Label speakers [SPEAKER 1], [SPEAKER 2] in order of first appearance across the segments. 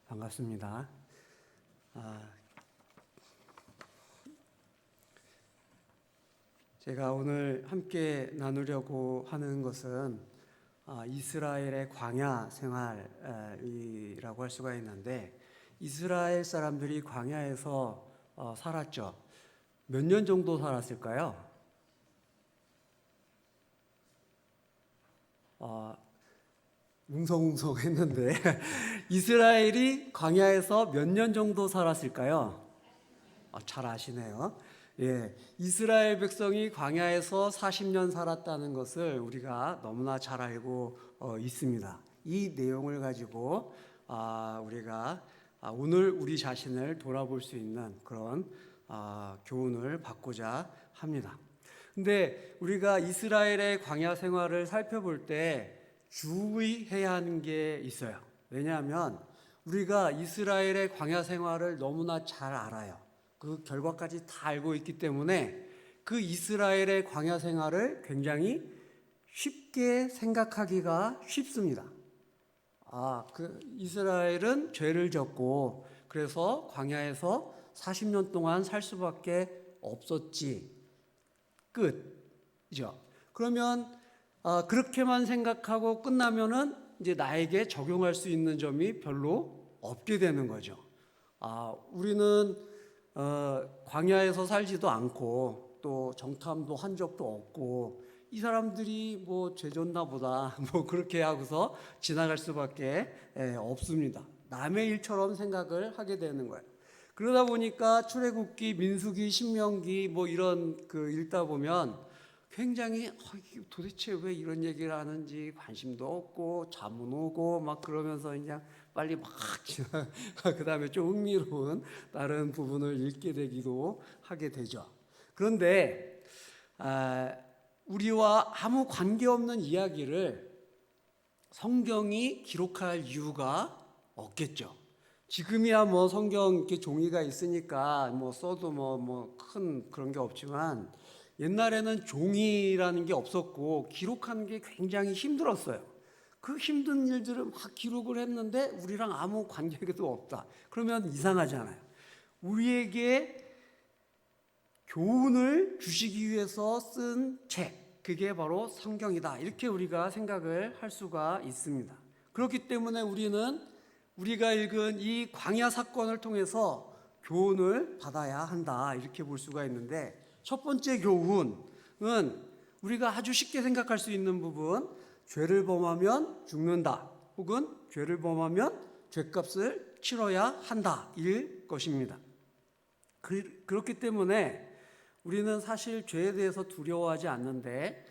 [SPEAKER 1] 반갑습니다. 제가 오늘 함께 나누려고 하는 것은 이스라엘의 광야 생활이라고 할 수가 있는데, 이스라엘 사람들이 광야에서 살았죠. 몇 년 정도 살았을까요? 웅성웅성 했는데 이스라엘이 광야에서 몇 년 정도 살았을까요? 잘 아시네요. 예, 이스라엘 백성이 광야에서 40년 살았다는 것을 우리가 너무나 잘 알고 있습니다. 이 내용을 가지고 우리가 오늘 우리 자신을 돌아볼 수 있는 그런 교훈을 받고자 합니다. 근데 우리가 이스라엘의 광야 생활을 살펴볼 때 주의해야 하는 게 있어요. 왜냐하면 우리가 이스라엘의 광야 생활을 너무나 잘 알아요. 그 결과까지 다 알고 있기 때문에 그 이스라엘의 광야 생활을 굉장히 쉽게 생각하기가 쉽습니다. 그 이스라엘은 죄를 졌고 그래서 광야에서 40년 동안 살 수밖에 없었지. 끝이죠. 그러면 그렇게만 생각하고 끝나면은 이제 나에게 적용할 수 있는 점이 별로 없게 되는 거죠. 우리는 광야에서 살지도 않고 또 정탐도 한 적도 없고 이 사람들이 뭐 죄졌나 보다 뭐 그렇게 하고서 지나갈 수밖에 없습니다. 남의 일처럼 생각을 하게 되는 거예요. 그러다 보니까 출애굽기, 민수기, 신명기 뭐 이런 읽다 보면 굉장히 도대체 왜 이런 얘기를 하는지 관심도 없고 잠은 오고 막 그러면서 그냥 빨리 막 그 다음에 좀 흥미로운 다른 부분을 읽게 되기도 하게 되죠. 그런데 우리와 아무 관계없는 이야기를 성경이 기록할 이유가 없겠죠. 지금이야 뭐 성경 이렇게 종이가 있으니까 뭐 써도 뭐 큰 그런 게 없지만 옛날에는 종이라는 게 없었고 기록하는 게 굉장히 힘들었어요. 그 힘든 일들을 막 기록을 했는데 우리랑 아무 관계도 없다. 그러면 이상하잖아요. 우리에게 교훈을 주시기 위해서 쓴 책, 그게 바로 성경이다. 이렇게 우리가 생각을 할 수가 있습니다. 그렇기 때문에 우리는 우리가 읽은 이 광야 사건을 통해서 교훈을 받아야 한다. 이렇게 볼 수가 있는데, 첫 번째 교훈은 우리가 아주 쉽게 생각할 수 있는 부분, 죄를 범하면 죽는다, 혹은 죄를 범하면 죄값을 치러야 한다, 일 것입니다. 그렇기 때문에 우리는 사실 죄에 대해서 두려워하지 않는데,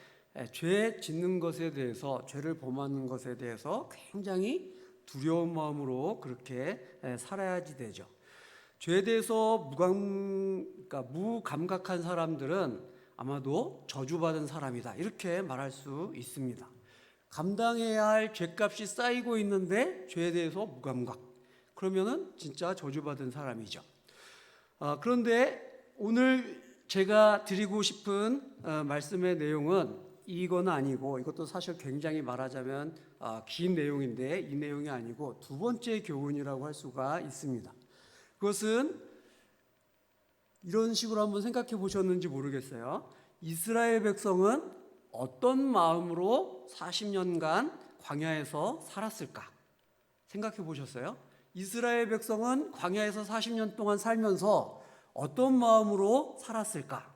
[SPEAKER 1] 죄 짓는 것에 대해서, 죄를 범하는 것에 대해서 굉장히 두려운 마음으로 그렇게 살아야지 되죠. 죄에 대해서 무감각한 사람들은 아마도 저주받은 사람이다, 이렇게 말할 수 있습니다. 감당해야 할 죄값이 쌓이고 있는데 죄에 대해서 무감각, 그러면은 진짜 저주받은 사람이죠. 그런데 오늘 제가 드리고 싶은 말씀의 내용은 이건 아니고, 이것도 사실 굉장히 말하자면 긴 내용인데 이 내용이 아니고 두 번째 교훈이라고 할 수가 있습니다. 그것은 이런 식으로 한번 생각해 보셨는지 모르겠어요. 이스라엘 백성은 어떤 마음으로 40년간 광야에서 살았을까? 생각해 보셨어요? 이스라엘 백성은 광야에서 40년 동안 살면서 어떤 마음으로 살았을까?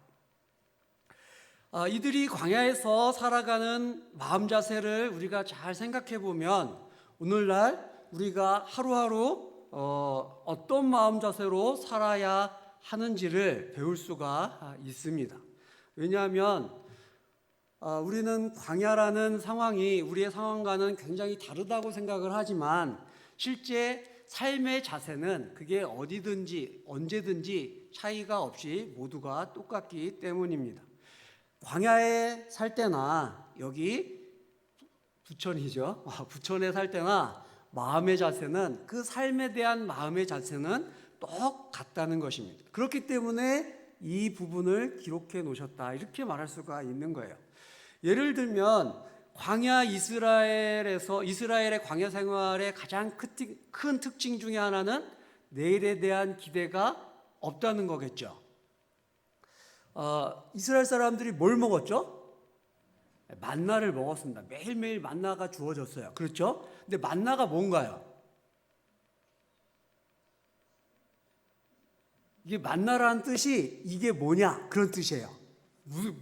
[SPEAKER 1] 이들이 광야에서 살아가는 마음 자세를 우리가 잘 생각해 보면 오늘날 우리가 하루하루 어떤 마음 자세로 살아야 하는지를 배울 수가 있습니다. 왜냐하면 우리는 광야라는 상황이 우리의 상황과는 굉장히 다르다고 생각을 하지만 실제 삶의 자세는 그게 어디든지 언제든지 차이가 없이 모두가 똑같기 때문입니다. 광야에 살 때나 여기 부천이죠. 부천에 살 때나 마음의 자세는, 그 삶에 대한 마음의 자세는 똑같다는 것입니다. 그렇기 때문에 이 부분을 기록해 놓으셨다, 이렇게 말할 수가 있는 거예요. 예를 들면 광야 이스라엘의 광야 생활의 가장 큰 특징 중에 하나는 내일에 대한 기대가 없다는 거겠죠. 이스라엘 사람들이 뭘 먹었죠? 만나를 먹었습니다. 매일매일 만나가 주어졌어요. 그렇죠? 근데 만나가 뭔가요? 이게 만나라는 뜻이 이게 뭐냐? 그런 뜻이에요.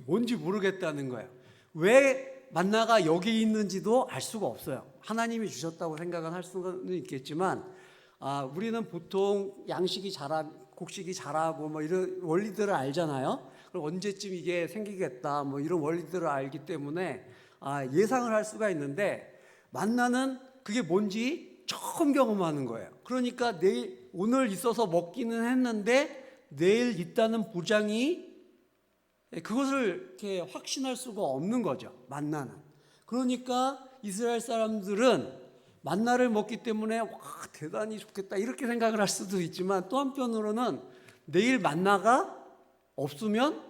[SPEAKER 1] 뭔지 모르겠다는 거예요. 왜 만나가 여기 있는지도 알 수가 없어요. 하나님이 주셨다고 생각은 할 수는 있겠지만, 우리는 보통 곡식이 자라고 뭐 이런 원리들을 알잖아요. 그럼 언제쯤 이게 생기겠다 뭐 이런 원리들을 알기 때문에 예상을 할 수가 있는데, 만나는 그게 뭔지 처음 경험하는 거예요. 그러니까 오늘 있어서 먹기는 했는데 내일 있다는 보장이, 그것을 이렇게 확신할 수가 없는 거죠. 만나는. 그러니까 이스라엘 사람들은 만나를 먹기 때문에 와, 대단히 좋겠다 이렇게 생각을 할 수도 있지만, 또 한편으로는 내일 만나가 없으면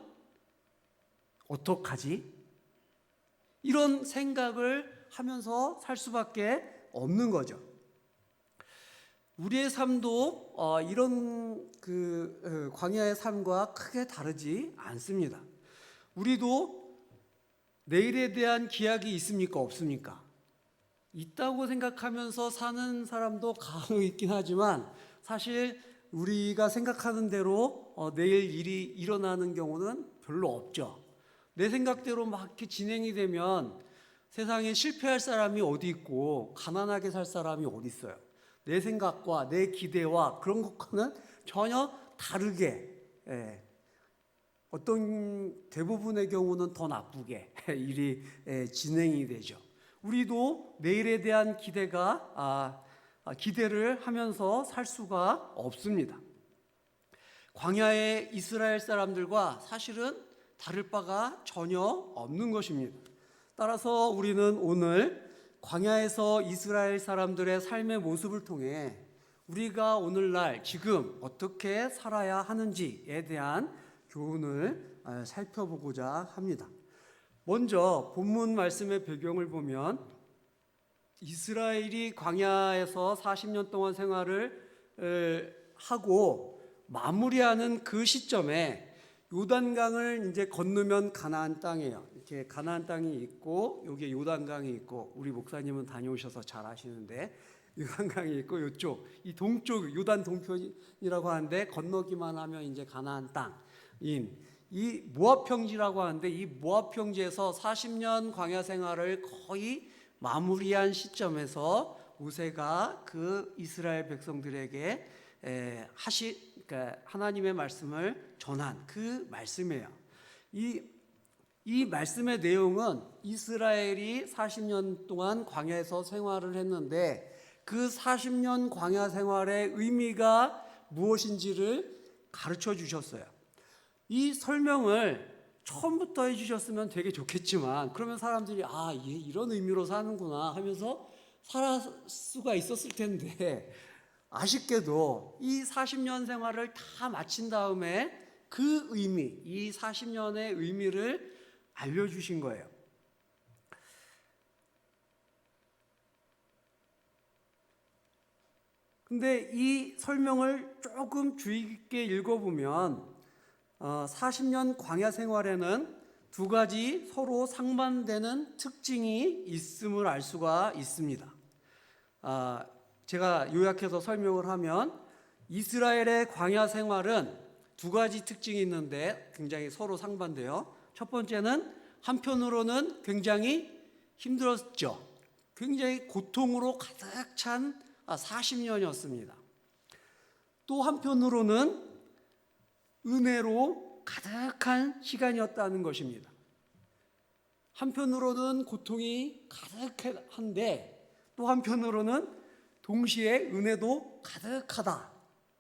[SPEAKER 1] 어떡하지? 이런 생각을 하면서 살 수밖에 없는 거죠. 우리의 삶도 이런 광야의 삶과 크게 다르지 않습니다. 우리도 내일에 대한 기약이 있습니까? 없습니까? 있다고 생각하면서 사는 사람도 간혹 있긴 하지만, 사실 우리가 생각하는 대로 내일 일이 일어나는 경우는 별로 없죠. 내 생각대로 막 이렇게 진행이 되면 세상에 실패할 사람이 어디 있고 가난하게 살 사람이 어디 있어요. 내 생각과 내 기대와 그런 것과는 전혀 다르게, 어떤 대부분의 경우는 더 나쁘게 일이 진행이 되죠. 우리도 내일에 대한 기대를 하면서 살 수가 없습니다. 광야의 이스라엘 사람들과 사실은 다를 바가 전혀 없는 것입니다. 따라서 우리는 오늘 광야에서 이스라엘 사람들의 삶의 모습을 통해 우리가 오늘날 지금 어떻게 살아야 하는지에 대한 교훈을 살펴보고자 합니다. 먼저 본문 말씀의 배경을 보면, 이스라엘이 광야에서 40년 동안 생활을 하고 마무리하는 그 시점에 요단강을 이제 건너면 가나안 땅이에요. 이렇게 가나안 땅이 있고 여기에 요단강이 있고, 우리 목사님은 다녀오셔서 잘 아시는데 요단강이 있고, 이쪽 이 동쪽 요단 동편이라고 하는데 건너기만 하면 이제 가나안 땅인 이 모압 평지라고 하는데, 이 모압 평지에서 40년 광야 생활을 거의 마무리한 시점에서 모세가 그 이스라엘 백성들에게 그러니까 하나님의 말씀을 전한 그 말씀이에요. 이 말씀의 내용은 이스라엘이 40년 동안 광야에서 생활을 했는데, 그 40년 광야 생활의 의미가 무엇인지를 가르쳐 주셨어요. 이 설명을 처음부터 해주셨으면 되게 좋겠지만, 그러면 사람들이 이런 의미로 사는구나 하면서 살 수가 있었을 텐데, 아쉽게도 이 40년 생활을 다 마친 다음에 그 의미, 이 40년의 의미를 알려주신 거예요. 근데 이 설명을 조금 주의 깊게 읽어보면 40년 광야 생활에는 두 가지 서로 상반되는 특징이 있음을 알 수가 있습니다. 제가 요약해서 설명을 하면, 이스라엘의 광야 생활은 두 가지 특징이 있는데 굉장히 서로 상반돼요. 첫 번째는 한편으로는 굉장히 힘들었죠. 굉장히 고통으로 가득 찬 40년이었습니다. 또 한편으로는 은혜로 가득한 시간이었다는 것입니다. 한편으로는 고통이 가득한데, 또 한편으로는 동시에 은혜도 가득하다.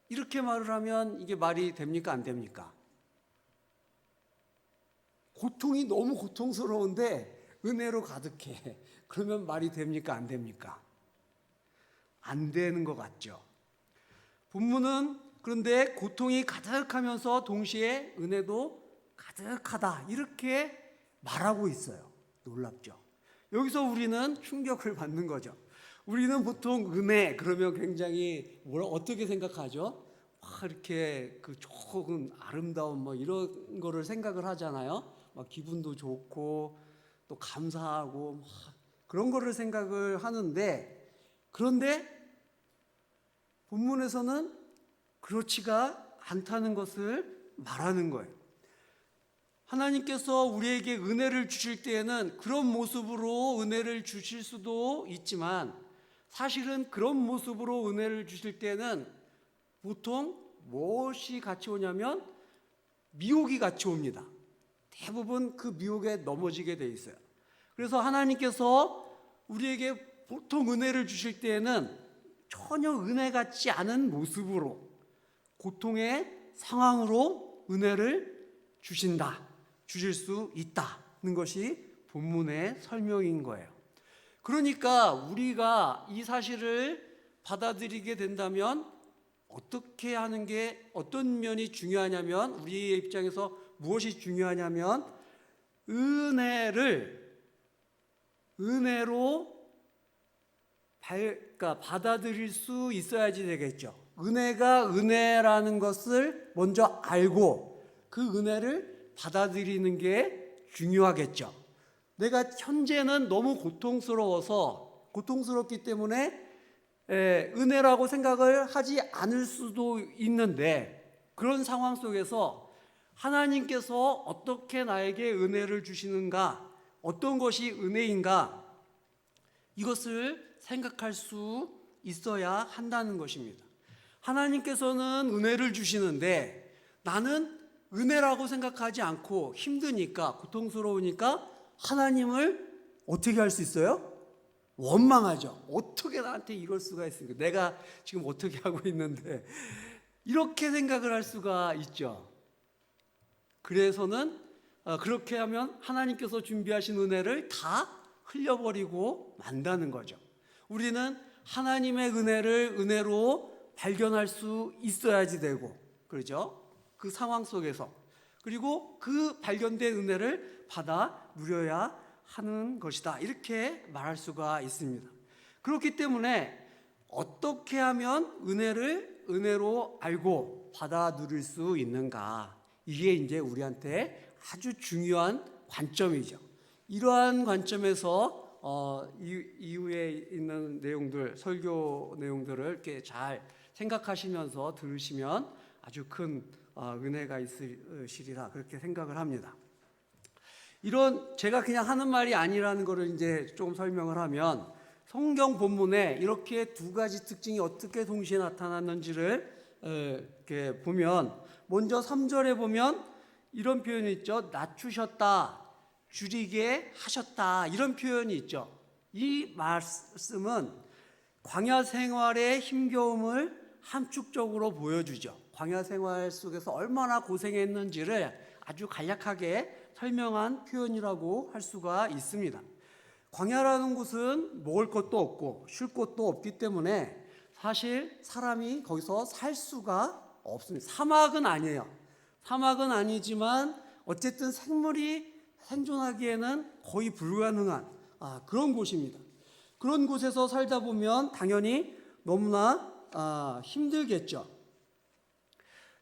[SPEAKER 1] 이렇게 말을 하면 이게 말이 됩니까? 안 됩니까? 고통이 너무 고통스러운데 은혜로 가득해. 그러면 말이 됩니까? 안 됩니까? 안 되는 것 같죠. 본문은 그런데 고통이 가득하면서 동시에 은혜도 가득하다, 이렇게 말하고 있어요. 놀랍죠. 여기서 우리는 충격을 받는 거죠. 우리는 보통 은혜 그러면 굉장히 어떻게 생각하죠? 막 이렇게 그 좋은 아름다운 뭐 이런 거를 생각을 하잖아요. 막 기분도 좋고 또 감사하고 막 그런 거를 생각을 하는데, 그런데 본문에서는 그렇지가 않다는 것을 말하는 거예요. 하나님께서 우리에게 은혜를 주실 때에는 그런 모습으로 은혜를 주실 수도 있지만, 사실은 그런 모습으로 은혜를 주실 때는 보통 무엇이 같이 오냐면 미혹이 같이 옵니다. 대부분 그 미혹에 넘어지게 돼 있어요. 그래서 하나님께서 우리에게 보통 은혜를 주실 때에는 전혀 은혜 같지 않은 모습으로, 고통의 상황으로 은혜를 주실 수 있다는 것이 본문의 설명인 거예요. 그러니까 우리가 이 사실을 받아들이게 된다면 어떻게 하는 게, 어떤 면이 중요하냐면, 우리의 입장에서 무엇이 중요하냐면 은혜로 받아들일 수 있어야지 되겠죠. 은혜가 은혜라는 것을 먼저 알고 그 은혜를 받아들이는 게 중요하겠죠. 내가 현재는 너무 고통스럽기 때문에 은혜라고 생각을 하지 않을 수도 있는데, 그런 상황 속에서 하나님께서 어떻게 나에게 은혜를 주시는가, 어떤 것이 은혜인가, 이것을 생각할 수 있어야 한다는 것입니다. 하나님께서는 은혜를 주시는데 나는 은혜라고 생각하지 않고 힘드니까, 고통스러우니까 하나님을 어떻게 할 수 있어요? 원망하죠. 어떻게 나한테 이럴 수가 있습니까? 내가 지금 어떻게 하고 있는데, 이렇게 생각을 할 수가 있죠. 그래서는 그렇게 하면 하나님께서 준비하신 은혜를 다 흘려버리고 만다는 거죠. 우리는 하나님의 은혜를 은혜로 발견할 수 있어야지 되고, 그렇죠? 그 상황 속에서, 그리고 그 발견된 은혜를 받아 누려야 하는 것이다, 이렇게 말할 수가 있습니다. 그렇기 때문에 어떻게 하면 은혜를 은혜로 알고 받아 누릴 수 있는가, 이게 이제 우리한테 아주 중요한 관점이죠. 이러한 관점에서 이후에 있는 내용들, 설교 내용들을 이렇게 잘 생각하시면서 들으시면 아주 큰 은혜가 있으시리라, 그렇게 생각을 합니다. 이런, 제가 그냥 하는 말이 아니라는 것을 이제 좀 설명을 하면, 성경 본문에 이렇게 두 가지 특징이 어떻게 동시에 나타났는지를 이렇게 보면, 먼저 3절에 보면 이런 표현이 있죠. 낮추셨다, 줄이게 하셨다, 이런 표현이 있죠. 이 말씀은 광야 생활의 힘겨움을 함축적으로 보여주죠. 광야 생활 속에서 얼마나 고생했는지를 아주 간략하게 설명한 표현이라고 할 수가 있습니다. 광야라는 곳은 먹을 것도 없고 쉴 곳도 없기 때문에 사실 사람이 거기서 살 수가 없습니다. 사막은 아니에요. 사막은 아니지만 어쨌든 생물이 생존하기에는 거의 불가능한 그런 곳입니다. 그런 곳에서 살다 보면 당연히 너무나 힘들겠죠.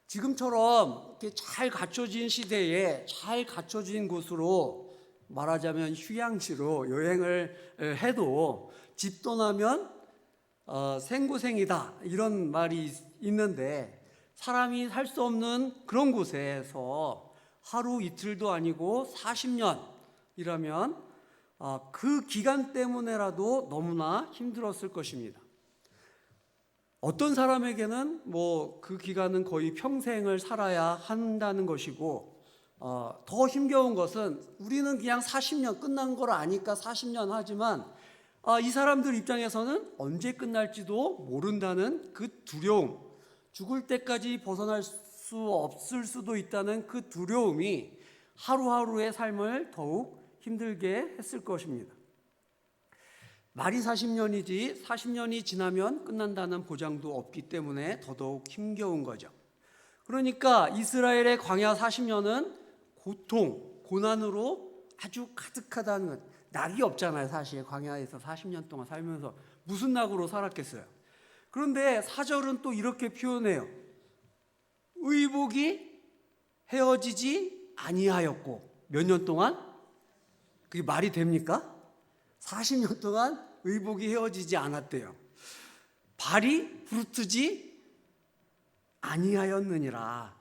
[SPEAKER 1] 지금처럼 이렇게 잘 갖춰진 시대에 잘 갖춰진 곳으로, 말하자면 휴양지로 여행을 해도 집 떠나면 생고생이다, 이런 말이 있는데, 사람이 살 수 없는 그런 곳에서 하루 이틀도 아니고 40년이라면 그 기간 때문에라도 너무나 힘들었을 것입니다. 어떤 사람에게는 뭐 그 기간은 거의 평생을 살아야 한다는 것이고, 더 힘겨운 것은 우리는 그냥 40년 끝난 걸 아니까 40년 하지만 이 사람들 입장에서는 언제 끝날지도 모른다는 그 두려움, 죽을 때까지 벗어날 수 없을 수도 있다는 그 두려움이 하루하루의 삶을 더욱 힘들게 했을 것입니다. 말이 40년이지 40년이 지나면 끝난다는 보장도 없기 때문에 더더욱 힘겨운 거죠. 그러니까 이스라엘의 광야 40년은 고통, 고난으로 아주 가득하다는 것, 낙이 없잖아요. 사실 광야에서 40년 동안 살면서 무슨 낙으로 살았겠어요. 그런데 4절은 또 이렇게 표현해요. 의복이 헤어지지 아니하였고. 몇 년 동안? 그게 말이 됩니까? 40년 동안 의복이 헤어지지 않았대요. 발이 부르트지 아니하였느니라.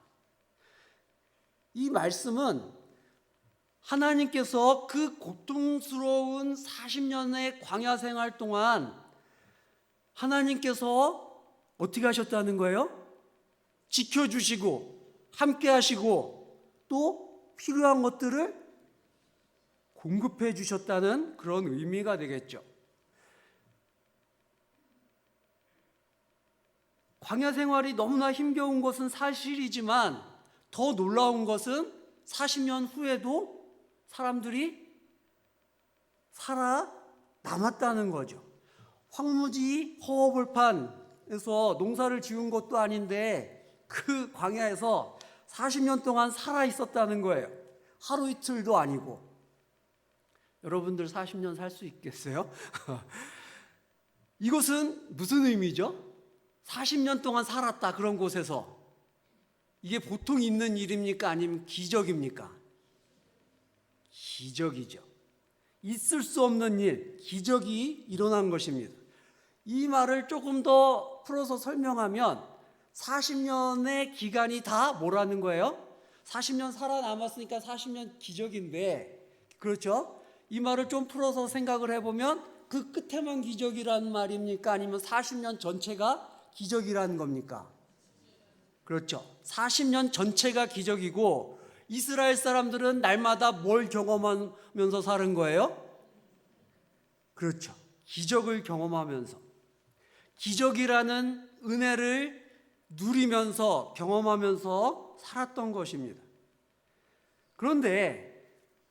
[SPEAKER 1] 이 말씀은 하나님께서 그 고통스러운 40년의 광야 생활 동안 하나님께서 어떻게 하셨다는 거예요? 지켜주시고 함께 하시고 또 필요한 것들을 공급해 주셨다는 그런 의미가 되겠죠. 광야 생활이 너무나 힘겨운 것은 사실이지만 더 놀라운 것은 40년 후에도 사람들이 살아남았다는 거죠. 황무지 허허벌판에서 농사를 지은 것도 아닌데 그 광야에서 40년 동안 살아 있었다는 거예요. 하루 이틀도 아니고. 여러분들 40년 살 수 있겠어요? 이것은 무슨 의미죠? 40년 동안 살았다, 그런 곳에서. 이게 보통 있는 일입니까? 아니면 기적입니까? 기적이죠. 있을 수 없는 일, 기적이 일어난 것입니다. 이 말을 조금 더 풀어서 설명하면 40년의 기간이 다 뭐라는 거예요? 40년 살아남았으니까 40년 기적인데, 그렇죠? 이 말을 좀 풀어서 생각을 해보면 그 끝에만 기적이라는 말입니까? 아니면 40년 전체가 기적이라는 겁니까? 그렇죠. 40년 전체가 기적이고 이스라엘 사람들은 날마다 뭘 경험하면서 사는 거예요? 그렇죠. 기적을 경험하면서. 기적이라는 은혜를 누리면서 경험하면서 살았던 것입니다. 그런데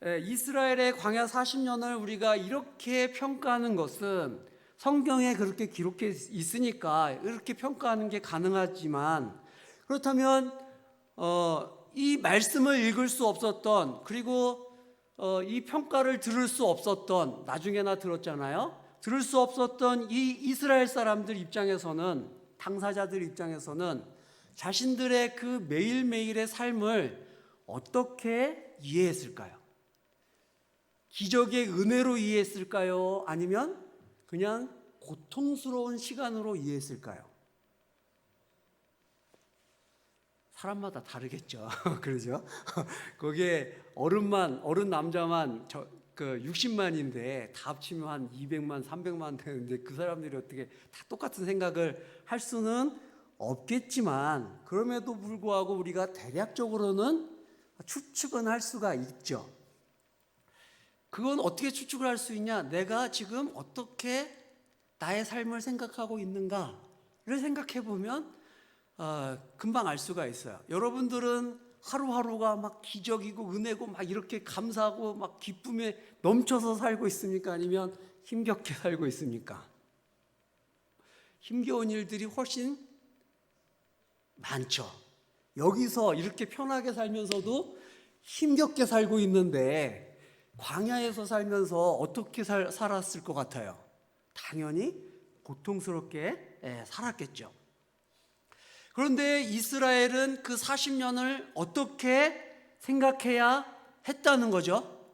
[SPEAKER 1] 이스라엘의 광야 40년을 우리가 이렇게 평가하는 것은 성경에 그렇게 기록해 있으니까 이렇게 평가하는 게 가능하지만, 그렇다면 이 말씀을 읽을 수 없었던, 그리고 이 평가를 들을 수 없었던, 나중에나 들었잖아요. 들을 수 없었던 이 이스라엘 사람들 입장에서는, 당사자들 입장에서는 자신들의 그 매일매일의 삶을 어떻게 이해했을까요? 기적의 은혜로 이해했을까요? 아니면 그냥 고통스러운 시간으로 이해했을까요? 사람마다 다르겠죠. 그러죠? 거기에 어른 남자만 그 60만인데 다 합치면 한 200만, 300만 되는데 그 사람들이 어떻게 다 똑같은 생각을 할 수는 없겠지만, 그럼에도 불구하고 우리가 대략적으로는 추측은 할 수가 있죠. 그건 어떻게 추측을 할 수 있냐? 내가 지금 어떻게 나의 삶을 생각하고 있는가를 생각해 보면 금방 알 수가 있어요. 여러분들은 하루하루가 막 기적이고 은혜고 막 이렇게 감사하고 막 기쁨에 넘쳐서 살고 있습니까? 아니면 힘겹게 살고 있습니까? 힘겨운 일들이 훨씬 많죠. 여기서 이렇게 편하게 살면서도 힘겹게 살고 있는데 광야에서 살면서 어떻게 살았을 것 같아요? 당연히 고통스럽게 살았겠죠. 그런데 이스라엘은 그 40년을 어떻게 생각해야 했다는 거죠?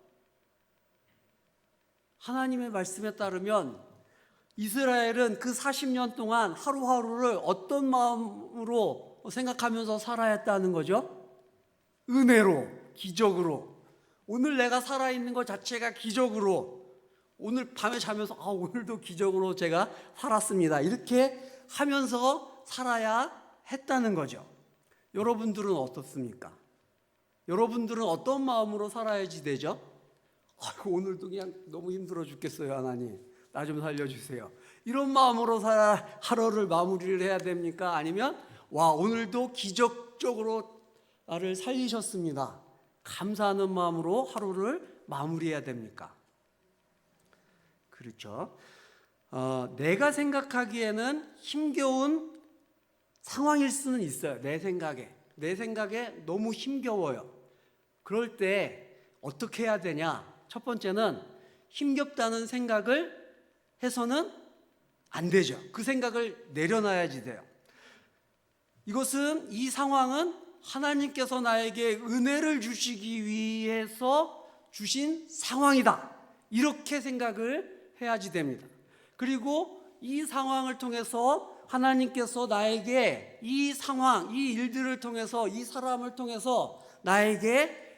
[SPEAKER 1] 하나님의 말씀에 따르면 이스라엘은 그 40년 동안 하루하루를 어떤 마음으로 생각하면서 살아야 했다는 거죠? 은혜로, 기적으로. 오늘 내가 살아있는 것 자체가 기적으로, 오늘 밤에 자면서 오늘도 기적으로 제가 살았습니다, 이렇게 하면서 살아야 했다는 거죠. 여러분들은 어떻습니까? 여러분들은 어떤 마음으로 살아야지 되죠? 오늘도 그냥 너무 힘들어 죽겠어요. 하나님, 나 좀 살려주세요. 이런 마음으로 하루를 마무리를 해야 됩니까? 아니면 오늘도 기적적으로 나를 살리셨습니다, 감사하는 마음으로 하루를 마무리해야 됩니까? 그렇죠. 내가 생각하기에는 힘겨운 상황일 수는 있어요. 내 생각에 너무 힘겨워요. 그럴 때 어떻게 해야 되냐? 첫 번째는 힘겹다는 생각을 해서는 안 되죠. 그 생각을 내려놔야지 돼요. 이 상황은 하나님께서 나에게 은혜를 주시기 위해서 주신 상황이다. 이렇게 생각을 해야지 됩니다. 그리고 이 상황을 통해서 하나님께서 나에게 이 상황, 이 일들을 통해서, 이 사람을 통해서 나에게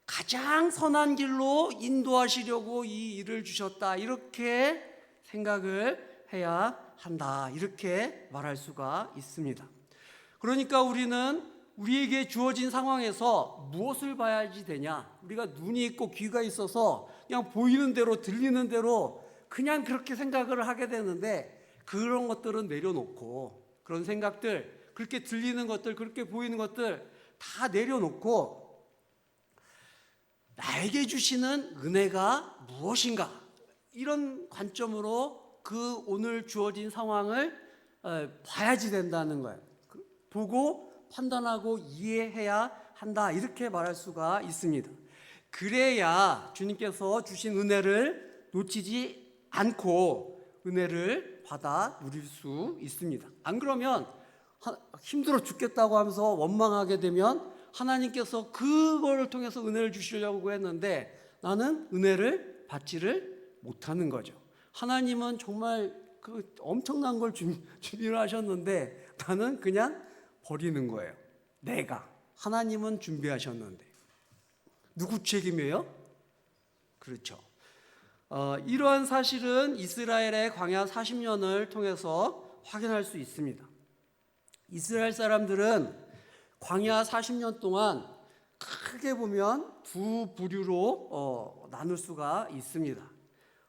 [SPEAKER 1] 가장 선한 길로 인도하시려고 이 일을 주셨다. 이렇게 생각을 해야 한다. 이렇게 말할 수가 있습니다. 그러니까 우리는 우리에게 주어진 상황에서 무엇을 봐야지 되냐? 우리가 눈이 있고 귀가 있어서 그냥 보이는 대로 들리는 대로 그냥 그렇게 생각을 하게 되는데, 그런 것들은 내려놓고, 그런 생각들, 그렇게 들리는 것들, 그렇게 보이는 것들 다 내려놓고 나에게 주시는 은혜가 무엇인가, 이런 관점으로 그 오늘 주어진 상황을 봐야지 된다는 거예요. 보고 판단하고 이해해야 한다. 이렇게 말할 수가 있습니다. 그래야 주님께서 주신 은혜를 놓치지 않고 은혜를 받아 누릴 수 있습니다. 안 그러면 힘들어 죽겠다고 하면서 원망하게 되면 하나님께서 그거를 통해서 은혜를 주시려고 했는데 나는 은혜를 받지를 못하는 거죠. 하나님은 정말 그 엄청난 걸 준비를 하셨는데 나는 그냥 버리는 거예요. 하나님은 준비하셨는데 누구 책임이에요? 그렇죠. 이러한 사실은 이스라엘의 광야 40년을 통해서 확인할 수 있습니다. 이스라엘 사람들은 광야 40년 동안 크게 보면 두 부류로 나눌 수가 있습니다.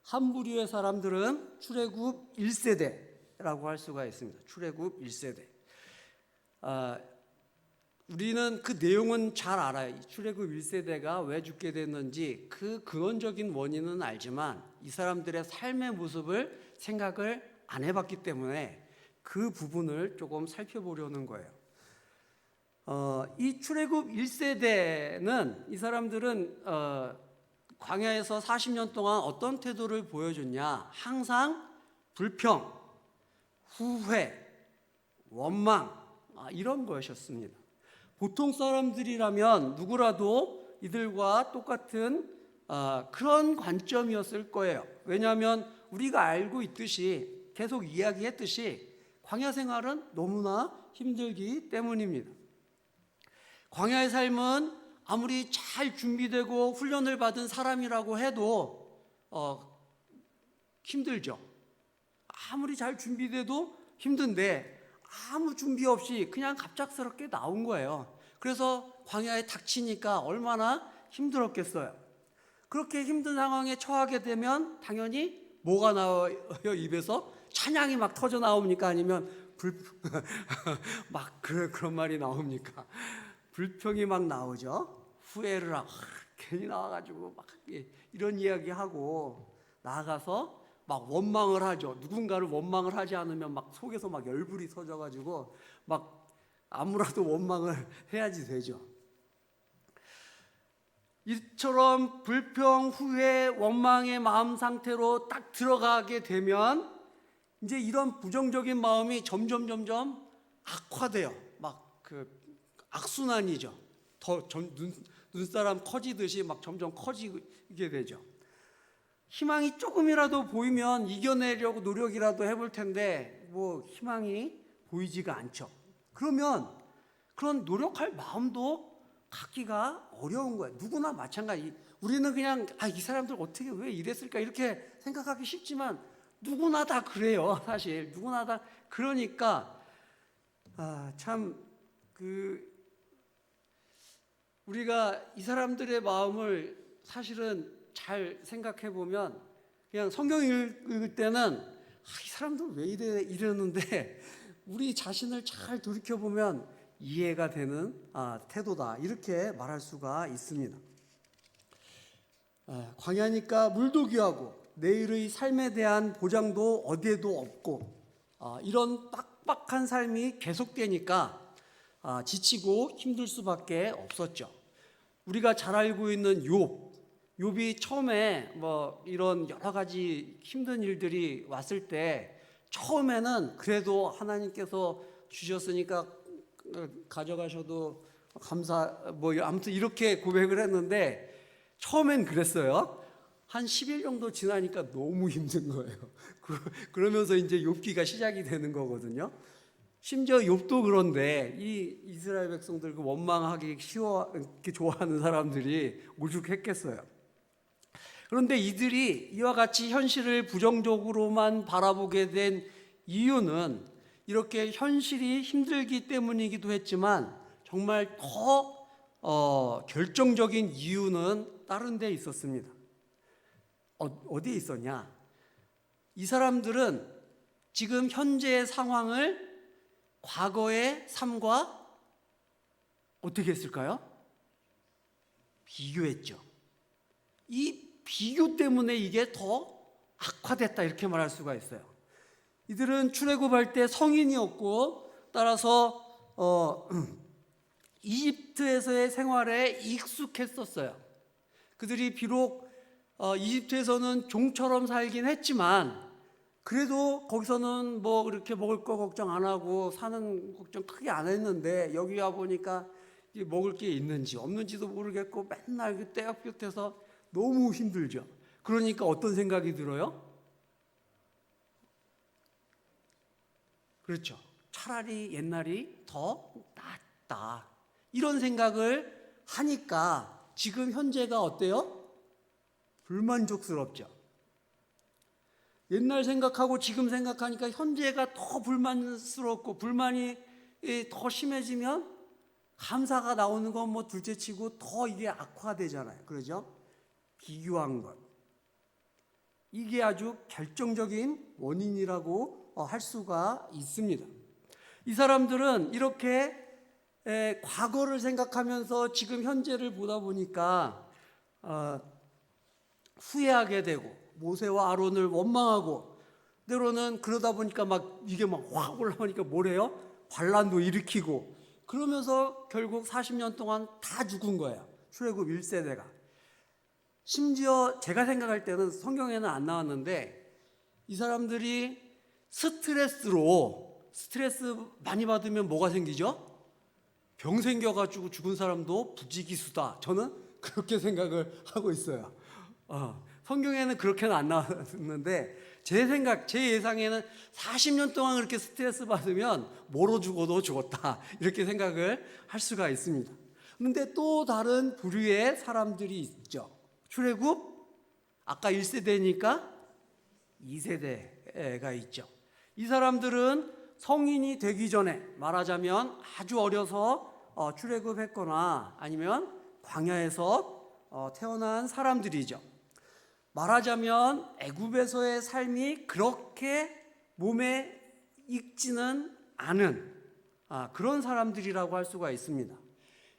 [SPEAKER 1] 한 부류의 사람들은 출애굽 1세대라고 할 수가 있습니다. 출애굽 1세대. 우리는 그 내용은 잘 알아요. 출애굽 1세대가 왜 죽게 됐는지 그 근원적인 원인은 알지만 이 사람들의 삶의 모습을 생각을 안 해봤기 때문에 그 부분을 조금 살펴보려는 거예요. 이 출애굽 1세대는 이 사람들은 광야에서 40년 동안 어떤 태도를 보여줬냐? 항상 불평, 후회, 원망, 이런 것이었습니다. 보통 사람들이라면 누구라도 이들과 똑같은 그런 관점이었을 거예요. 왜냐하면 우리가 알고 있듯이, 계속 이야기했듯이 광야 생활은 너무나 힘들기 때문입니다. 광야의 삶은 아무리 잘 준비되고 훈련을 받은 사람이라고 해도 힘들죠. 아무리 잘 준비돼도 힘든데 아무 준비 없이 그냥 갑작스럽게 나온 거예요. 그래서 광야에 닥치니까 얼마나 힘들었겠어요. 그렇게 힘든 상황에 처하게 되면 당연히 뭐가 나와요? 입에서 찬양이 막 터져 나옵니까? 아니면 막 그런 말이 나옵니까? 불평이 막 나오죠. 후회를 하고 괜히 나와가지고 막 이런 이야기하고 나아가서 막 원망을 하죠. 누군가를 원망을 하지 않으면 막 속에서 막 열불이 터져가지고 막 아무라도 원망을 해야지 되죠. 이처럼 불평, 후회, 원망의 마음 상태로 딱 들어가게 되면 이제 이런 부정적인 마음이 점점 악화돼요. 막 그 악순환이죠. 더 눈사람 커지듯이 막 점점 커지게 되죠. 희망이 조금이라도 보이면 이겨내려고 노력이라도 해볼 텐데 뭐 희망이 보이지가 않죠. 그러면 그런 노력할 마음도 갖기가 어려운 거예요. 누구나 마찬가지. 우리는 그냥 이 사람들 어떻게 왜 이랬을까 이렇게 생각하기 쉽지만 누구나 다 그래요. 사실 누구나 다 그러니까 우리가 이 사람들의 마음을 사실은 잘 생각해 보면 그냥 성경 읽을 때는 이 사람들 왜 이러는데 우리 자신을 잘 돌이켜 보면 이해가 되는 태도다 이렇게 말할 수가 있습니다. 광야니까 물도 귀하고 내일의 삶에 대한 보장도 어디에도 없고 이런 빡빡한 삶이 계속되니까 지치고 힘들 수밖에 없었죠. 우리가 잘 알고 있는 욥, 욥이 처음에 뭐 이런 여러 가지 힘든 일들이 왔을 때 처음에는 그래도 하나님께서 주셨으니까 가져가셔도 뭐 아무튼 이렇게 고백을 했는데 처음엔 그랬어요. 한 10일 정도 지나니까 너무 힘든 거예요. 그러면서 이제 욥기가 시작이 되는 거거든요. 심지어 욥도 그런데 이 이스라엘 백성들 그 원망하기 이렇게 좋아하는 사람들이 오죽했겠어요. 그런데 이들이 이와 같이 현실을 부정적으로만 바라보게 된 이유는 이렇게 현실이 힘들기 때문이기도 했지만 정말 더 결정적인 이유는 다른 데 있었습니다. 어디에 있었냐? 이 사람들은 지금 현재의 상황을 과거의 삶과 어떻게 했을까요? 비교했죠. 이 비교 때문에 이게 더 악화됐다 이렇게 말할 수가 있어요. 이들은 출애굽할 때 성인이었고 따라서 이집트에서의 생활에 익숙했었어요. 그들이 비록 이집트에서는 종처럼 살긴 했지만 그래도 거기서는 뭐 그렇게 먹을 거 걱정 안 하고 사는 걱정 크게 안 했는데 여기 와 보니까 먹을 게 있는지 없는지도 모르겠고 맨날 떼역볕에서 너무 힘들죠. 그러니까 어떤 생각이 들어요? 그렇죠. 차라리 옛날이 더 낫다. 이런 생각을 하니까 지금 현재가 어때요? 불만족스럽죠. 옛날 생각하고 지금 생각하니까 현재가 더 불만스럽고 불만이 더 심해지면 감사가 나오는 건 뭐 둘째치고 더 이게 악화되잖아요. 그러죠? 비교한 것. 이게 아주 결정적인 원인이라고 할 수가 있습니다. 이 사람들은 이렇게 과거를 생각하면서 지금 현재를 보다 보니까 후회하게 되고 모세와 아론을 원망하고 때로는 그러다 보니까 막 이게 막 확 올라오니까 뭐래요? 반란도 일으키고 그러면서 결국 40년 동안 다 죽은 거예요. 출애굽 1세대가. 심지어 제가 생각할 때는 성경에는 안 나왔는데 이 사람들이 스트레스 많이 받으면 뭐가 생기죠? 병 생겨가지고 죽은 사람도 부지기수다. 저는 그렇게 생각을 하고 있어요. 성경에는 그렇게는 안 나왔는데 제 예상에는 40년 동안 그렇게 스트레스 받으면 뭐로 죽어도 죽었다. 이렇게 생각을 할 수가 있습니다. 그런데 또 다른 부류의 사람들이 있죠. 출애굽 아까 1세대니까 2세대가 있죠. 이 사람들은 성인이 되기 전에 말하자면 아주 어려서 출애굽했거나 아니면 광야에서 태어난 사람들이죠. 말하자면 애굽에서의 삶이 그렇게 몸에 익지는 않은 그런 사람들이라고 할 수가 있습니다.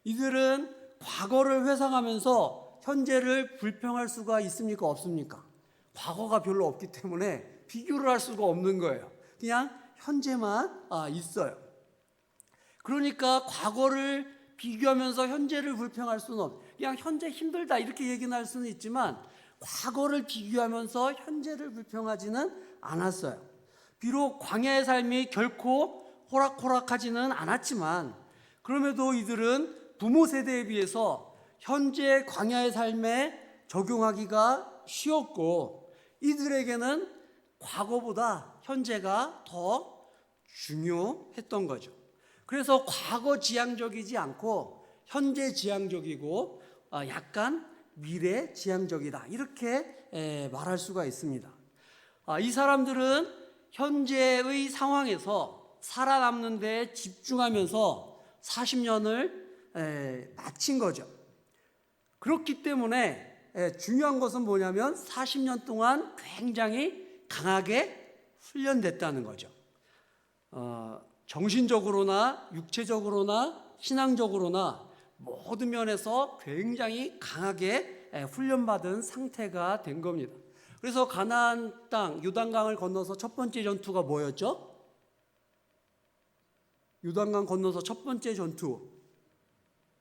[SPEAKER 1] 이들은 과거를 회상하면서 현재를 불평할 수가 있습니까? 없습니까? 과거가 별로 없기 때문에 비교를 할 수가 없는 거예요. 그냥 현재만 있어요. 그러니까 과거를 비교하면서 현재를 불평할 수는 그냥 현재 힘들다 이렇게 얘기는 할 수는 있지만 과거를 비교하면서 현재를 불평하지는 않았어요. 비록 광야의 삶이 결코 호락호락하지는 않았지만 그럼에도 이들은 부모 세대에 비해서 현재 광야의 삶에 적용하기가 쉬웠고 이들에게는 과거보다 현재가 더 중요했던 거죠. 그래서 과거 지향적이지 않고 현재 지향적이고 약간 미래 지향적이다 이렇게 말할 수가 있습니다. 이 사람들은 현재의 상황에서 살아남는 데 집중하면서 40년을 마친 거죠. 그렇기 때문에 중요한 것은 뭐냐면 40년 동안 굉장히 강하게 훈련됐다는 거죠. 정신적으로나 육체적으로나 신앙적으로나 모든 면에서 굉장히 강하게 훈련받은 상태가 된 겁니다. 그래서 가나안 땅 요단강을 건너서 첫 번째 전투가 뭐였죠? 요단강 건너서 첫 번째 전투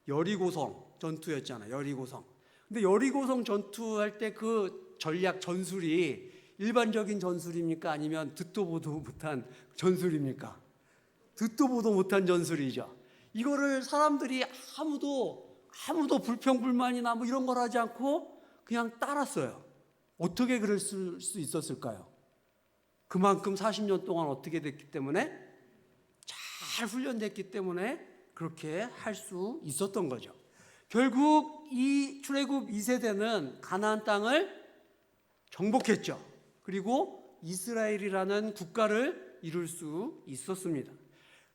[SPEAKER 1] 여리고성 전투였잖아요. 여리고성. 근데 여리고성 전투할 때 그 전략 전술이 일반적인 전술입니까? 아니면 듣도 보도 못한 전술입니까? 듣도 보도 못한 전술이죠. 이거를 사람들이 아무도 불평불만이나 뭐 이런 걸 하지 않고 그냥 따랐어요. 어떻게 그럴 수 있었을까요? 그만큼 40년 동안 어떻게 됐기 때문에, 잘 훈련됐기 때문에 그렇게 할 수 있었던 거죠. 결국 이 출애굽 2세대는 가나안 땅을 정복했죠. 그리고 이스라엘이라는 국가를 이룰 수 있었습니다.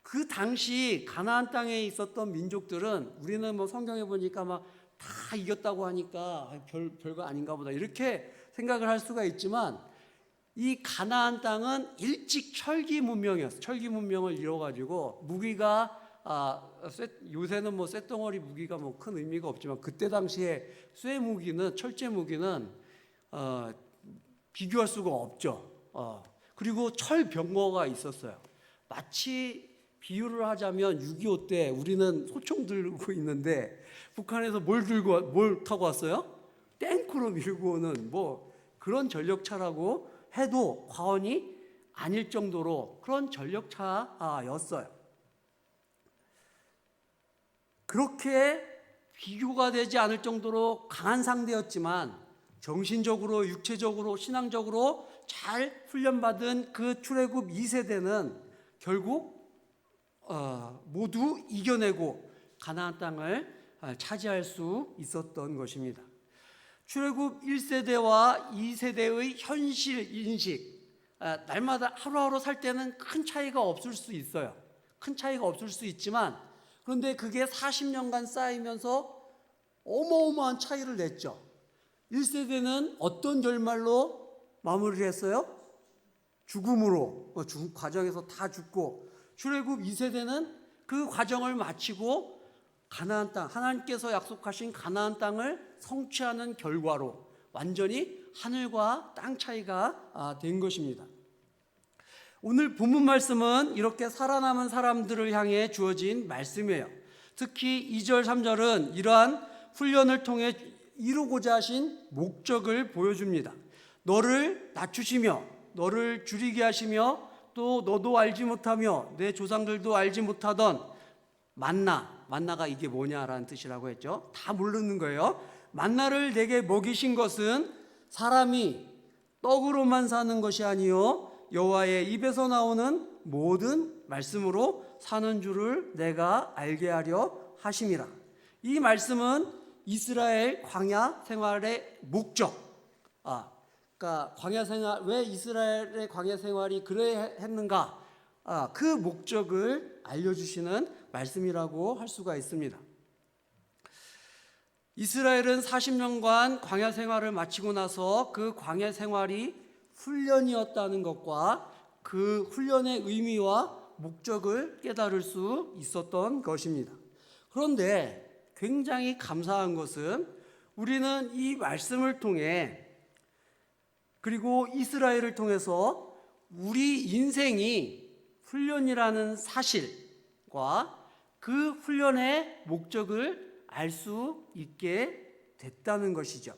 [SPEAKER 1] 그 당시 가나안 땅에 있었던 민족들은, 우리는 뭐 성경에 보니까 막 다 이겼다고 하니까 별거 아닌가 보다 이렇게 생각을 할 수가 있지만, 이 가나안 땅은 일찍 철기 문명이었어요. 철기 문명을 이뤄가지고 무기가 요새는 뭐 쇳덩어리 무기가 뭐 큰 의미가 없지만, 그때 당시에 쇠 무기는, 철제 무기는 비교할 수가 없죠. 그리고 철병거가 있었어요. 마치 비유를 하자면 6.25 때 우리는 소총 들고 있는데 북한에서 뭘 타고 왔어요? 탱크로 밀고 오는 뭐 그런 전력차라고 해도 과언이 아닐 정도로 그런 전력차였어요. 그렇게 비교가 되지 않을 정도로 강한 상대였지만, 정신적으로, 육체적으로, 신앙적으로 잘 훈련받은 그 출애굽 2세대는 결국 모두 이겨내고 가나안 땅을 차지할 수 있었던 것입니다. 출애굽 1세대와 2세대의 현실 인식, 날마다 하루하루 살 때는 큰 차이가 없을 수 있어요. 큰 차이가 없을 수 있지만, 그런데 그게 40년간 쌓이면서 어마어마한 차이를 냈죠. 1세대는 어떤 결말로 마무리를 했어요? 죽음으로, 과정에서 다 죽고, 출애굽 2세대는 그 과정을 마치고 가나안 땅, 하나님께서 약속하신 가나안 땅을 성취하는 결과로 완전히 하늘과 땅 차이가 된 것입니다. 오늘 본문 말씀은 이렇게 살아남은 사람들을 향해 주어진 말씀이에요. 특히 2절, 3절은 이러한 훈련을 통해 이루고자 하신 목적을 보여줍니다. 너를 낮추시며 너를 줄이게 하시며 또 너도 알지 못하며 내 조상들도 알지 못하던 만나가 이게 뭐냐라는 뜻이라고 했죠. 다 모르는 거예요. 만나를 내게 먹이신 것은 사람이 떡으로만 사는 것이 아니요 여호와의 입에서 나오는 모든 말씀으로 사는 줄을 내가 알게 하려 하심이라. 이 말씀은 이스라엘 광야 생활의 목적, 그러니까 광야 생활, 왜 이스라엘의 광야 생활이 그래 했는가, 그 목적을 알려주시는 말씀이라고 할 수가 있습니다. 이스라엘은 40년간 광야 생활을 마치고 나서 그 광야 생활이 훈련이었다는 것과 그 훈련의 의미와 목적을 깨달을 수 있었던 것입니다. 그런데 굉장히 감사한 것은 우리는 이 말씀을 통해, 그리고 이스라엘을 통해서 우리 인생이 훈련이라는 사실과 그 훈련의 목적을 알 수 있게 됐다는 것이죠.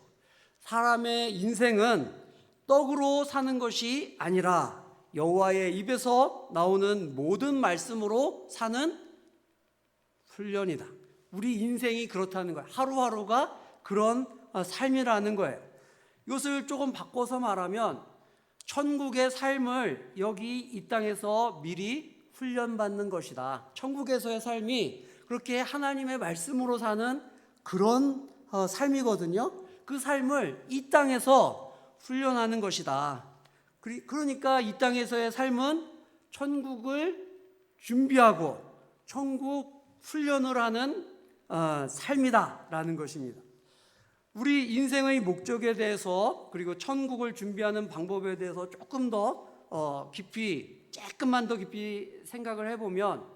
[SPEAKER 1] 사람의 인생은 떡으로 사는 것이 아니라 여호와의 입에서 나오는 모든 말씀으로 사는 훈련이다. 우리 인생이 그렇다는 거예요. 하루하루가 그런 삶이라는 거예요. 이것을 조금 바꿔서 말하면 천국의 삶을 여기 이 땅에서 미리 훈련받는 것이다. 천국에서의 삶이 그렇게 하나님의 말씀으로 사는 그런 삶이거든요. 그 삶을 이 땅에서 훈련하는 것이다. 그러니까 이 땅에서의 삶은 천국을 준비하고 천국 훈련을 하는 삶이다라는 것입니다. 우리 인생의 목적에 대해서, 그리고 천국을 준비하는 방법에 대해서 조금 더 깊이, 조금만 더 깊이 생각을 해보면,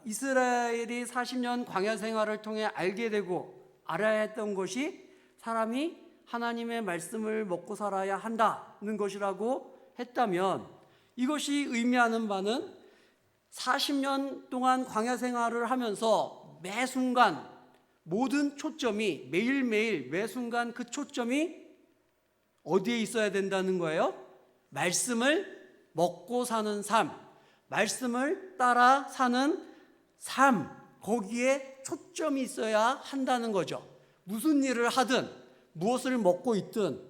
[SPEAKER 1] 이스라엘이 40년 광야 생활을 통해 알게 되고 알아야 했던 것이 사람이 하나님의 말씀을 먹고 살아야 한다는 것이라고 했다면, 이것이 의미하는 바는 40년 동안 광야 생활을 하면서 매 순간 모든 초점이 매일매일 매 순간 그 초점이 어디에 있어야 된다는 거예요? 말씀을 먹고 사는 삶, 말씀을 따라 사는 삶, 거기에 초점이 있어야 한다는 거죠. 무슨 일을 하든, 무엇을 먹고 있든,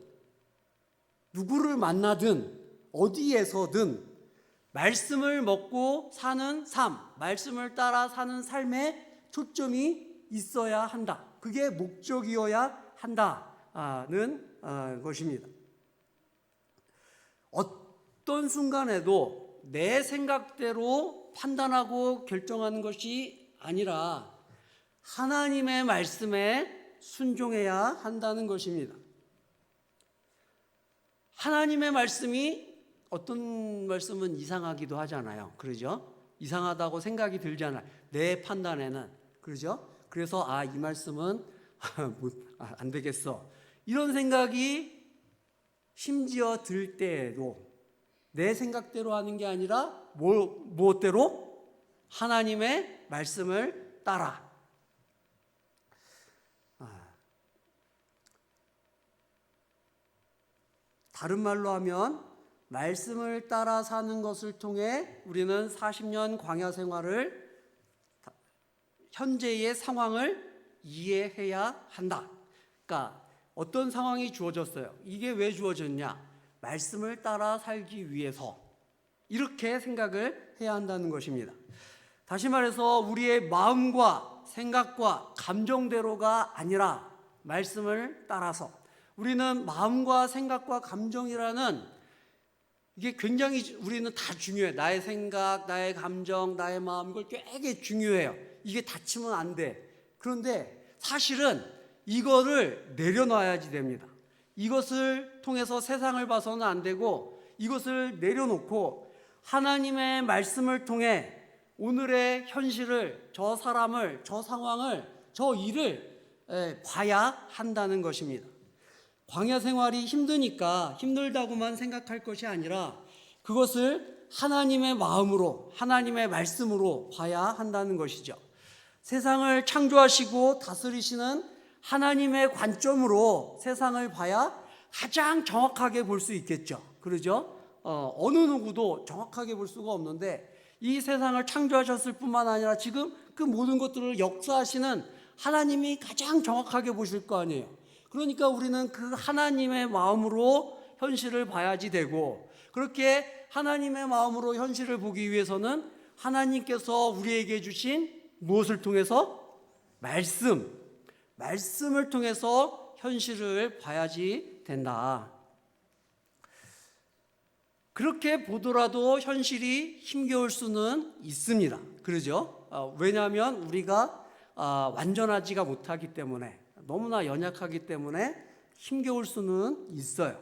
[SPEAKER 1] 누구를 만나든, 어디에서든 말씀을 먹고 사는 삶, 말씀을 따라 사는 삶에 초점이 있어야 한다. 그게 목적이어야 한다는 것입니다. 어떤 순간에도 내 생각대로 판단하고 결정하는 것이 아니라 하나님의 말씀에 순종해야 한다는 것입니다. 하나님의 말씀이 어떤 말씀은 이상하기도 하잖아요. 그러죠? 이상하다고 생각이 들잖아요. 내 판단에는. 그러죠? 그래서 이 말씀은 안 되겠어. 이런 생각이 심지어 들 때에도 내 생각대로 하는 게 아니라 무엇대로? 하나님의 말씀을 따라. 다른 말로 하면 말씀을 따라 사는 것을 통해 우리는 40년 광야 생활을 현재의 상황을 이해해야 한다. 그러니까 어떤 상황이 주어졌어요. 이게 왜 주어졌냐? 말씀을 따라 살기 위해서. 이렇게 생각을 해야 한다는 것입니다. 다시 말해서 우리의 마음과 생각과 감정대로가 아니라 말씀을 따라서 우리는 마음과 생각과 감정이라는 이게 굉장히 우리는 다 중요해. 나의 생각, 나의 감정, 나의 마음 이걸 꽤 중요해요. 이게 다치면 안 돼. 그런데 사실은 이거를 내려놔야지 됩니다. 이것을 통해서 세상을 봐서는 안 되고 이것을 내려놓고 하나님의 말씀을 통해 오늘의 현실을, 저 사람을, 저 상황을, 저 일을 봐야 한다는 것입니다. 광야 생활이 힘드니까 힘들다고만 생각할 것이 아니라 그것을 하나님의 마음으로, 하나님의 말씀으로 봐야 한다는 것이죠. 세상을 창조하시고 다스리시는 하나님의 관점으로 세상을 봐야 가장 정확하게 볼 수 있겠죠. 그러죠? 어느 누구도 정확하게 볼 수가 없는데 이 세상을 창조하셨을 뿐만 아니라 지금 그 모든 것들을 역사하시는 하나님이 가장 정확하게 보실 거 아니에요. 그러니까 우리는 그 하나님의 마음으로 현실을 봐야지 되고, 그렇게 하나님의 마음으로 현실을 보기 위해서는 하나님께서 우리에게 주신 무엇을 통해서? 말씀을 통해서 현실을 봐야지 된다. 그렇게 보더라도 현실이 힘겨울 수는 있습니다. 그러죠? 왜냐하면 우리가 완전하지가 못하기 때문에, 너무나 연약하기 때문에 힘겨울 수는 있어요.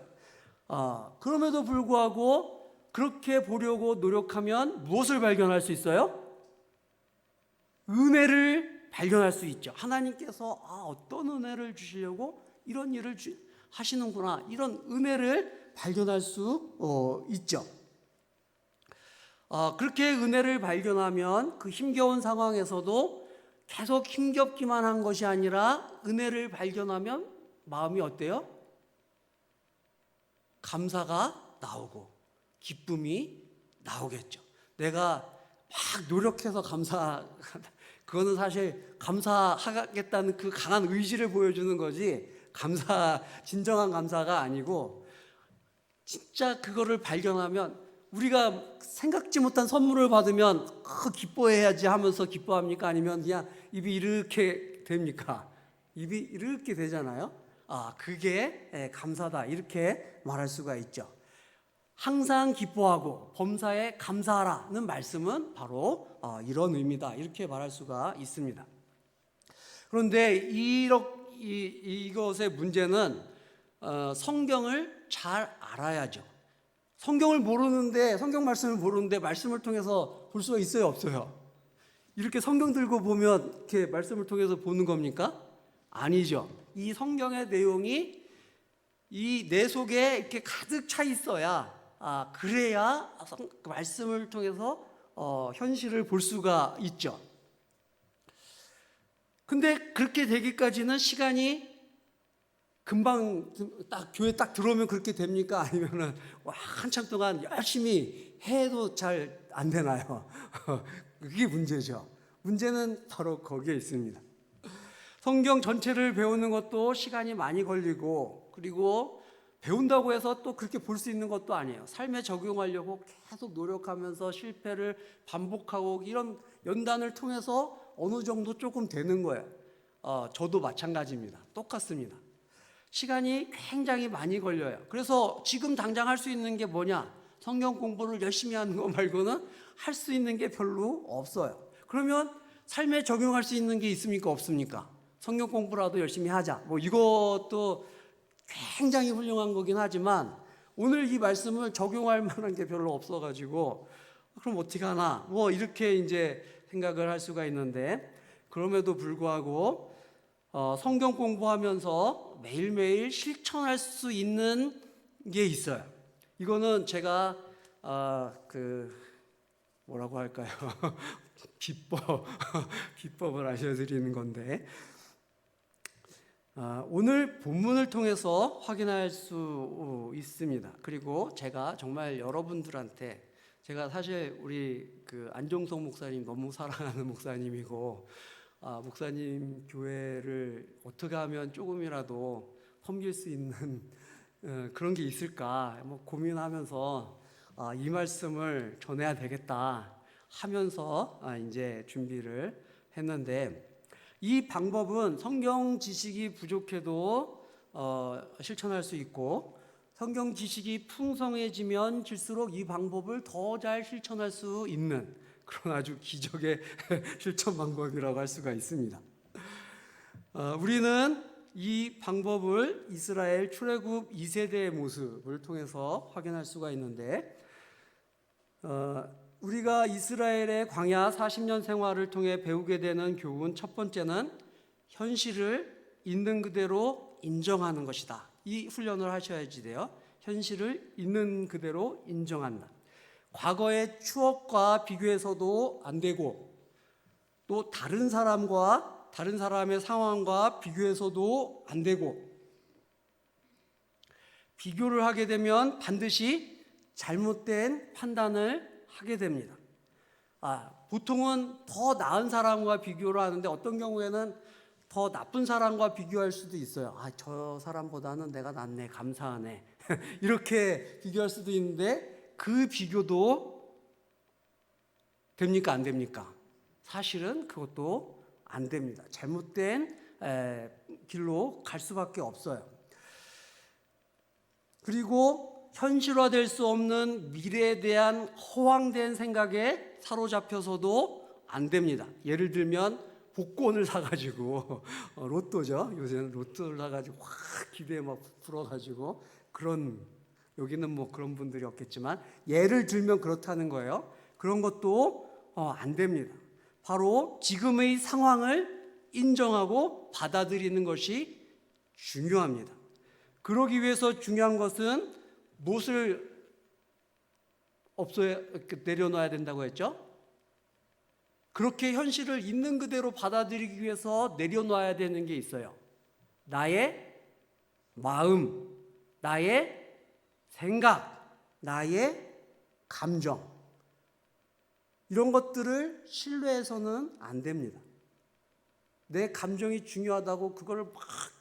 [SPEAKER 1] 그럼에도 불구하고 그렇게 보려고 노력하면 무엇을 발견할 수 있어요? 은혜를 발견할 수 있죠. 하나님께서 어떤 은혜를 주시려고 이런 일을 하시는구나, 이런 은혜를 발견할 수 있죠. 그렇게 은혜를 발견하면 그 힘겨운 상황에서도 계속 힘겹기만 한 것이 아니라 은혜를 발견하면 마음이 어때요? 감사가 나오고 기쁨이 나오겠죠. 내가 막 노력해서 그거는 사실 감사하겠다는 그 강한 의지를 보여주는 거지, 진정한 감사가 아니고, 진짜 그거를 발견하면, 우리가 생각지 못한 선물을 받으면 기뻐해야지 하면서 기뻐합니까? 아니면 그냥 입이 이렇게 됩니까? 입이 이렇게 되잖아요. 그게 감사다, 이렇게 말할 수가 있죠. 항상 기뻐하고 범사에 감사하라는 말씀은 바로 이런 의미다, 이렇게 말할 수가 있습니다. 그런데 이것의 문제는 성경을 잘 알아야죠. 성경 말씀을 모르는데 말씀을 통해서 볼 수가 있어요, 없어요? 이렇게 성경 들고 보면 이렇게 말씀을 통해서 보는 겁니까? 아니죠. 이 성경의 내용이 이 내 속에 이렇게 가득 차 있어야, 그래야 말씀을 통해서 현실을 볼 수가 있죠. 근데 그렇게 되기까지는 시간이 금방 딱 교회 딱 들어오면 그렇게 됩니까? 아니면은 한참 동안 열심히 해도 잘 안 되나요? 그게 문제죠. 문제는 바로 거기에 있습니다. 성경 전체를 배우는 것도 시간이 많이 걸리고, 그리고 배운다고 해서 또 그렇게 볼 수 있는 것도 아니에요. 삶에 적용하려고 계속 노력하면서 실패를 반복하고 이런 연단을 통해서 어느 정도 조금 되는 거예요. 저도 마찬가지입니다. 똑같습니다. 시간이 굉장히 많이 걸려요. 그래서 지금 당장 할 수 있는 게 뭐냐? 성경 공부를 열심히 하는 거 말고는 할 수 있는 게 별로 없어요. 그러면 삶에 적용할 수 있는 게 있습니까? 없습니까? 성경 공부라도 열심히 하자. 뭐 이것도 굉장히 훌륭한 거긴 하지만 오늘 이 말씀을 적용할 만한 게 별로 없어가지고 그럼 어떻게 하나? 뭐 이렇게 이제 생각을 할 수가 있는데, 그럼에도 불구하고 성경 공부하면서 매일매일 실천할 수 있는 게 있어요. 이거는 제가 뭐라고 할까요? 비법을 알려드리는 건데, 오늘 본문을 통해서 확인할 수 있습니다. 그리고 제가 정말 여러분들한테, 제가 사실 우리 안종석 목사님 너무 사랑하는 목사님이고, 목사님 교회를 어떻게 하면 조금이라도 섬길 수 있는 그런 게 있을까 뭐 고민하면서 이 말씀을 전해야 되겠다 하면서 이제 준비를 했는데, 이 방법은 성경 지식이 부족해도 실천할 수 있고, 성경 지식이 풍성해지면 질수록 이 방법을 더 잘 실천할 수 있는 그런 아주 기적의 실천 방법이라고 할 수가 있습니다. 우리는 이 방법을 이스라엘 출애굽 2세대의 모습을 통해서 확인할 수가 있는데, 우리가 이스라엘의 광야 40년 생활을 통해 배우게 되는 교훈 첫 번째는 현실을 있는 그대로 인정하는 것이다. 이 훈련을 하셔야지 돼요. 현실을 있는 그대로 인정한다. 과거의 추억과 비교해서도 안 되고, 또 다른 사람의 상황과 비교해서도 안 되고, 비교를 하게 되면 반드시 잘못된 판단을 하게 됩니다. 보통은 더 나은 사람과 비교를 하는데 어떤 경우에는 더 나쁜 사람과 비교할 수도 있어요. 저 사람보다는 내가 낫네, 감사하네 이렇게 비교할 수도 있는데, 그 비교도 됩니까? 안 됩니까? 사실은 그것도 안 됩니다. 잘못된 길로 갈 수밖에 없어요. 그리고 현실화될 수 없는 미래에 대한 허황된 생각에 사로잡혀서도 안 됩니다. 예를 들면 복권을 사가지고 로또죠. 요새는 로또를 사가지고 확 기대에 막 불어가지고 여기는 뭐 그런 분들이 없겠지만 예를 들면 그렇다는 거예요. 그런 것도 안 됩니다. 바로 지금의 상황을 인정하고 받아들이는 것이 중요합니다. 그러기 위해서 중요한 것은 무엇을 내려놔야 된다고 했죠? 그렇게 현실을 있는 그대로 받아들이기 위해서 내려놔야 되는 게 있어요. 나의 마음, 나의 생각, 나의 감정, 이런 것들을 신뢰해서는 안 됩니다. 내 감정이 중요하다고 그걸 막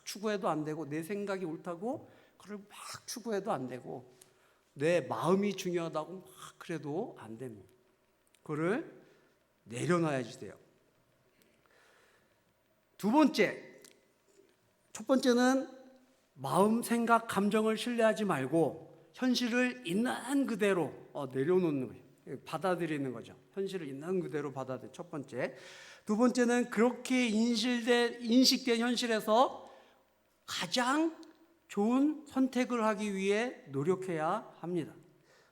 [SPEAKER 1] 추구해도 안 되고, 내 생각이 옳다고 그걸 막 추구해도 안 되고, 내 마음이 중요하다고 막 그래도 안 됩니다. 그거를 내려놔야지 돼요. 첫 번째는 마음, 생각, 감정을 신뢰하지 말고 현실을 있는 그대로 내려놓는 거예요. 받아들이는 거죠. 현실을 있는 그대로 받아들이는 첫 번째. 두 번째는 그렇게 인식된 현실에서 가장 좋은 선택을 하기 위해 노력해야 합니다.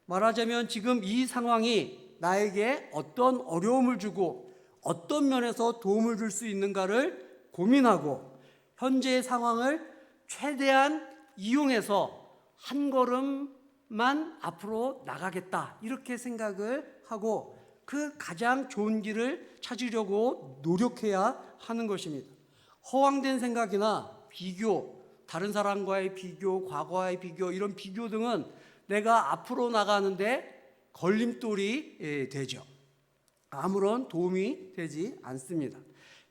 [SPEAKER 1] 말하자면 지금 이 상황이 나에게 어떤 어려움을 주고 어떤 면에서 도움을 줄 수 있는가를 고민하고 현재의 상황을 최대한 이용해서 한 걸음만 앞으로 나가겠다, 이렇게 생각을 하고 그 가장 좋은 길을 찾으려고 노력해야 하는 것입니다. 허황된 생각이나 비교, 다른 사람과의 비교, 과거와의 비교, 이런 비교 등은 내가 앞으로 나가는데 걸림돌이 되죠. 아무런 도움이 되지 않습니다.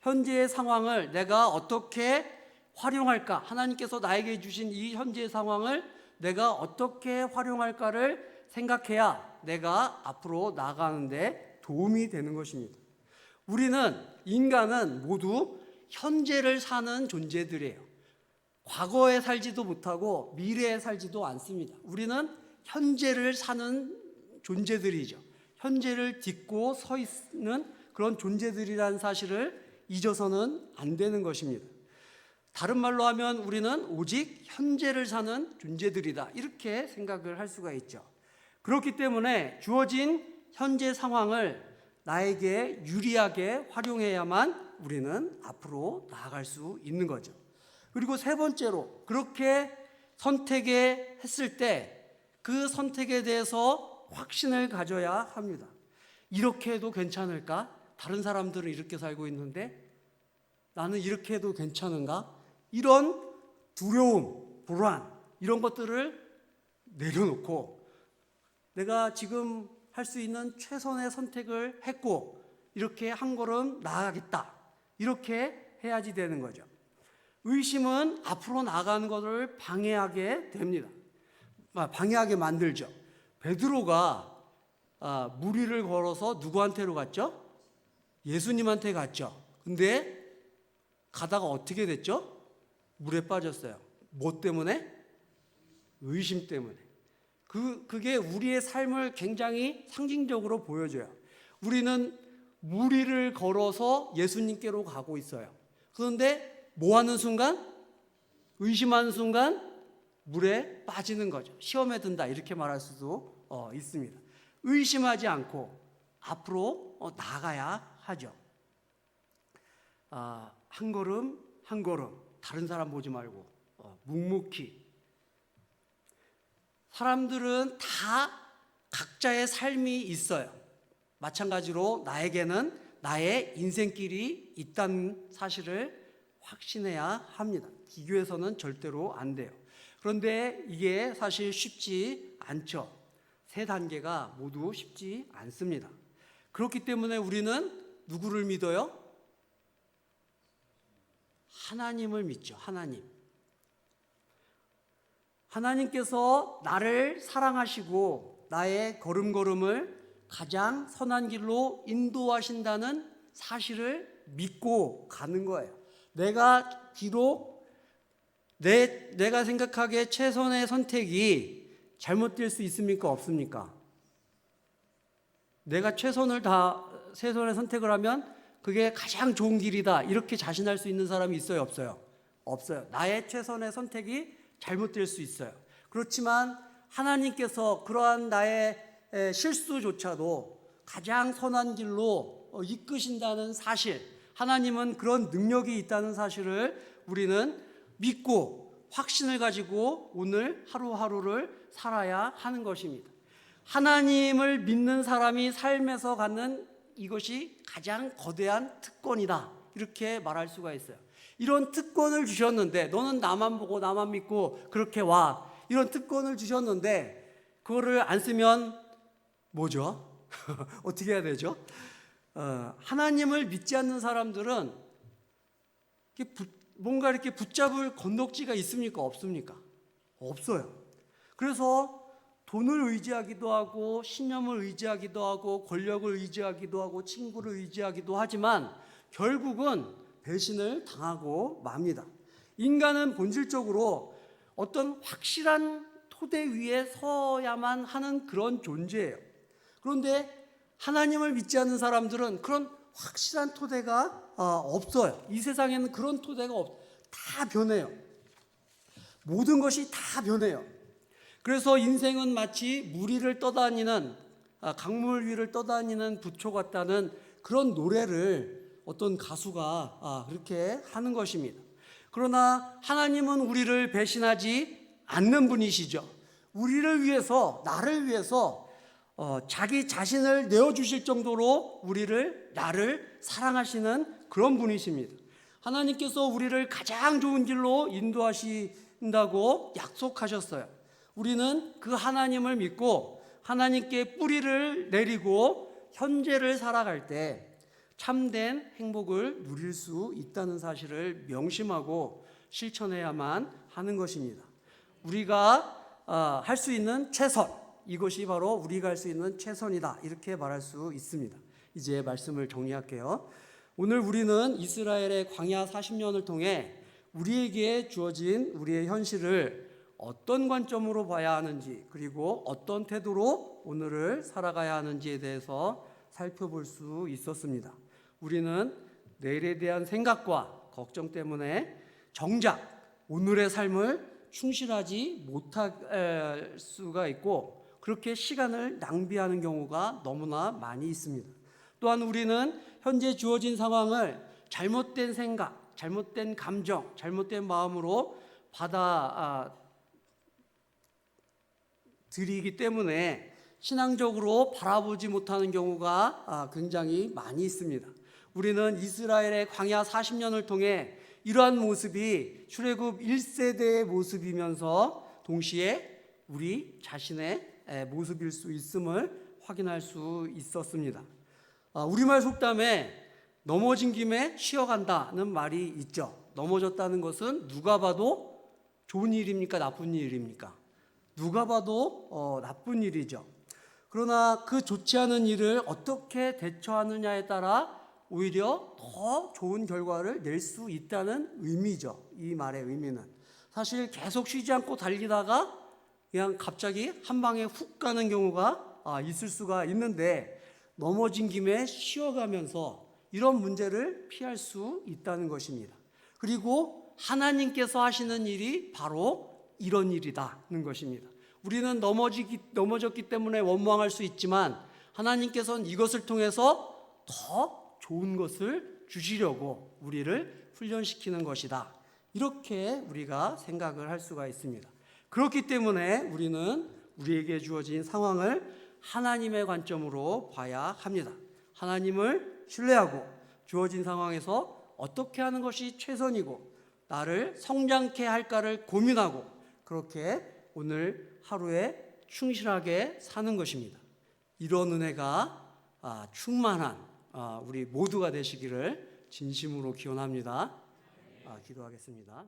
[SPEAKER 1] 현재의 상황을 내가 어떻게 활용할까? 하나님께서 나에게 주신 이 현재의 상황을 내가 어떻게 활용할까를 생각해야 내가 앞으로 나가는데 도움이 되는 것입니다. 인간은 모두 현재를 사는 존재들이에요. 과거에 살지도 못하고 미래에 살지도 않습니다. 우리는 현재를 사는 존재들이죠. 현재를 딛고 서 있는 그런 존재들이라는 사실을 잊어서는 안 되는 것입니다. 다른 말로 하면 우리는 오직 현재를 사는 존재들이다, 이렇게 생각을 할 수가 있죠. 그렇기 때문에 주어진 현재 상황을 나에게 유리하게 활용해야만 우리는 앞으로 나아갈 수 있는 거죠. 그리고 세 번째로, 그렇게 선택했을 때 그 선택에 대해서 확신을 가져야 합니다. 이렇게 해도 괜찮을까? 다른 사람들은 이렇게 살고 있는데 나는 이렇게 해도 괜찮은가? 이런 두려움, 불안, 이런 것들을 내려놓고 내가 지금 할 수 있는 최선의 선택을 했고 이렇게 한 걸음 나아가겠다, 이렇게 해야지 되는 거죠. 의심은 앞으로 나가는 것을 방해하게 됩니다. 방해하게 만들죠. 베드로가 무리를 걸어서 누구한테로 갔죠? 예수님한테 갔죠. 근데 가다가 어떻게 됐죠? 물에 빠졌어요. 뭐 때문에? 의심 때문에. 그게 우리의 삶을 굉장히 상징적으로 보여줘요. 우리는 무리를 걸어서 예수님께로 가고 있어요. 그런데 뭐 하는 순간? 의심하는 순간 물에 빠지는 거죠. 시험에 든다, 이렇게 말할 수도 있습니다. 의심하지 않고 앞으로 나아가야 하죠. 한 걸음 한 걸음, 다른 사람 보지 말고 묵묵히. 사람들은 다 각자의 삶이 있어요. 마찬가지로 나에게는 나의 인생길이 있다는 사실을 확신해야 합니다. 비교해서는 절대로 안 돼요. 그런데 이게 사실 쉽지 않죠. 세 단계가 모두 쉽지 않습니다. 그렇기 때문에 우리는 누구를 믿어요? 하나님을 믿죠. 하나님께서 나를 사랑하시고 나의 걸음걸음을 가장 선한 길로 인도하신다는 사실을 믿고 가는 거예요. 내가 비록 내가 생각하기에 최선의 선택이 잘못될 수 있습니까? 없습니까? 내가 최선의 선택을 하면 그게 가장 좋은 길이다, 이렇게 자신할 수 있는 사람이 있어요? 없어요? 없어요. 나의 최선의 선택이 잘못될 수 있어요. 그렇지만 하나님께서 그러한 나의 실수조차도 가장 선한 길로 이끄신다는 사실, 하나님은 그런 능력이 있다는 사실을 우리는 믿고 확신을 가지고 오늘 하루하루를 살아야 하는 것입니다. 하나님을 믿는 사람이 삶에서 갖는 이것이 가장 거대한 특권이다, 이렇게 말할 수가 있어요. 이런 특권을 주셨는데, 너는 나만 보고 나만 믿고 그렇게 와, 이런 특권을 주셨는데 그거를 안 쓰면 뭐죠? 어떻게 해야 되죠? 하나님을 믿지 않는 사람들은 뭔가 이렇게 붙잡을 건덕지가 있습니까? 없습니까? 없어요. 그래서 돈을 의지하기도 하고 신념을 의지하기도 하고 권력을 의지하기도 하고 친구를 의지하기도 하지만 결국은 배신을 당하고 맙니다. 인간은 본질적으로 어떤 확실한 토대 위에 서야만 하는 그런 존재예요. 그런데 하나님을 믿지 않는 사람들은 그런 확실한 토대가 없어요. 이 세상에는 그런 토대가 다 변해요. 모든 것이 다 변해요. 그래서 인생은 마치 물 위를 떠다니는, 강물 위를 떠다니는 부초 같다는 그런 노래를 어떤 가수가 그렇게 하는 것입니다. 그러나 하나님은 우리를 배신하지 않는 분이시죠. 우리를 위해서, 나를 위해서 자기 자신을 내어주실 정도로 나를 사랑하시는 그런 분이십니다. 하나님께서 우리를 가장 좋은 길로 인도하신다고 약속하셨어요. 우리는 그 하나님을 믿고 하나님께 뿌리를 내리고 현재를 살아갈 때 참된 행복을 누릴 수 있다는 사실을 명심하고 실천해야만 하는 것입니다. 우리가 할 수 있는 최선, 이것이 바로 우리가 할 수 있는 최선이다, 이렇게 말할 수 있습니다. 이제 말씀을 정리할게요. 오늘 우리는 이스라엘의 광야 40년을 통해 우리에게 주어진 우리의 현실을 어떤 관점으로 봐야 하는지, 그리고 어떤 태도로 오늘을 살아가야 하는지에 대해서 살펴볼 수 있었습니다. 우리는 내일에 대한 생각과 걱정 때문에 정작 오늘의 삶을 충실하지 못할 수가 있고, 그렇게 시간을 낭비하는 경우가 너무나 많이 있습니다. 또한 우리는 현재 주어진 상황을 잘못된 생각, 잘못된 감정, 잘못된 마음으로 받아들이기 때문에 신앙적으로 바라보지 못하는 경우가 굉장히 많이 있습니다. 우리는 이스라엘의 광야 40년을 통해 이러한 모습이 출애굽 1세대의 모습이면서 동시에 우리 자신의 모습일 수 있음을 확인할 수 있었습니다. 우리말 속담에 넘어진 김에 쉬어간다는 말이 있죠. 넘어졌다는 것은 누가 봐도 좋은 일입니까? 나쁜 일입니까? 누가 봐도 나쁜 일이죠. 그러나 그 좋지 않은 일을 어떻게 대처하느냐에 따라 오히려 더 좋은 결과를 낼 수 있다는 의미죠. 이 말의 의미는 사실 계속 쉬지 않고 달리다가 그냥 갑자기 한 방에 훅 가는 경우가 있을 수가 있는데, 넘어진 김에 쉬어가면서 이런 문제를 피할 수 있다는 것입니다. 그리고 하나님께서 하시는 일이 바로 이런 일이라는 것입니다. 우리는 넘어졌기 때문에 원망할 수 있지만 하나님께서는 이것을 통해서 더 좋은 것을 주시려고 우리를 훈련시키는 것이다, 이렇게 우리가 생각을 할 수가 있습니다. 그렇기 때문에 우리는 우리에게 주어진 상황을 하나님의 관점으로 봐야 합니다. 하나님을 신뢰하고 주어진 상황에서 어떻게 하는 것이 최선이고 나를 성장케 할까를 고민하고, 그렇게 오늘 하루에 충실하게 사는 것입니다. 이런 은혜가 충만한 우리 모두가 되시기를 진심으로 기원합니다. 기도하겠습니다.